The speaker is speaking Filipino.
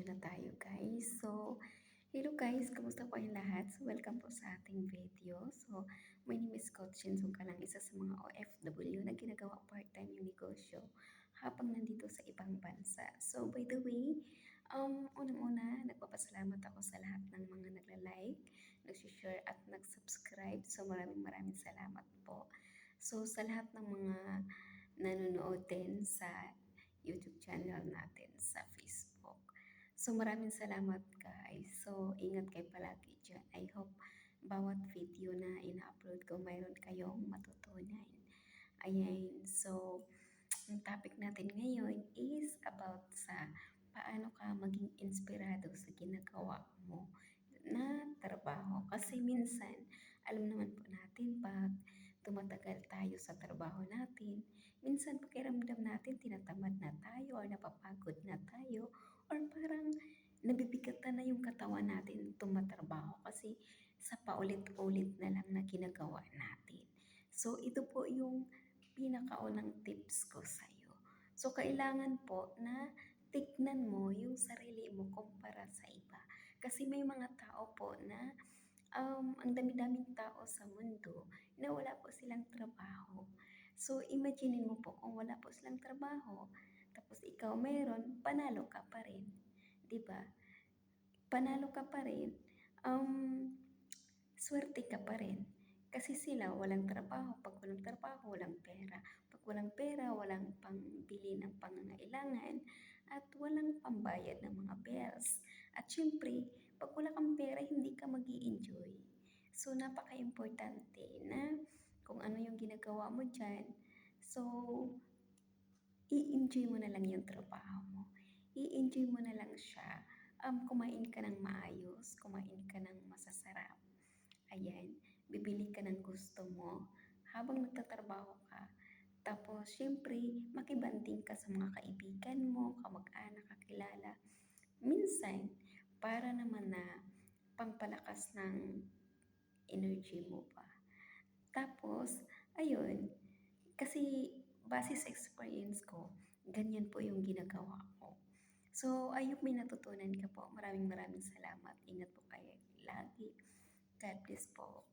video na tayo guys. Hello guys, kamusta po kayong lahat? Welcome po sa ating video. My name is Coach Shinzong Kalang, isa sa mga OFW na ginagawa part-time yung negosyo habang nandito sa ibang bansa. By the way, unang-una, nagpapasalamat ako sa lahat ng mga nagla-like, nag-share at nag-subscribe. Maraming salamat po. Sa lahat ng mga nanonood din sa YouTube channel natin sa Facebook. Maraming salamat guys. Ingat kayo palagi dyan. I hope bawat video na ina-upload ko mayroon kayong matutunan. Ayan. Ang topic natin ngayon is about sa paano ka maging inspirado sa ginagawa mo na trabaho. Kasi minsan, alam naman po natin pag tumatagal tayo sa trabaho natin, minsan pakiramdam natin tinatamad na tayo or napapagod na tayo or parang nabibigatan na yung katawan natin tumatrabaho kasi sa paulit-ulit na lang na ginagawa natin. Ito po yung pinakaunang tips ko sa'yo. Kailangan po na tignan mo yung sarili mo kumpara sa iba. Kasi may mga tao po na ang dami-daming tao sa mundo na wala po silang trabaho. Imagine mo po kung wala po silang trabaho, tapos ikaw meron, panalo ka pa rin. 'Di ba? Panalo ka pa rin, swerte ka pa rin. Kasi sila walang trabaho. Pag walang trabaho, walang pera. Pag walang pera, walang pangbili ng pangangailangan at walang pambayad ng mga bills. At syempre, pag wala kang pera, hindi ka mag enjoy. Napaka-importante na kung ano yung ginagawa mo dyan. I-enjoy mo na lang yung trabaho mo. I-enjoy mo na lang siya. Kumain ka ng maayos, kumain ka ng masasarap. Ayan, bibili ka ng gusto mo habang nagtatrabaho ka. Tapos, syempre, makibanding ka sa mga kaibigan mo, kamag-anak, kakilala. Minsan, para naman na pangpalakas ng energy mo pa. Tapos, ayun, kasi base sa experience ko, ganyan po yung ginagawa ko. I hope may natutunan ka po. Maraming salamat. Ingat po kayo lagi. God bless po.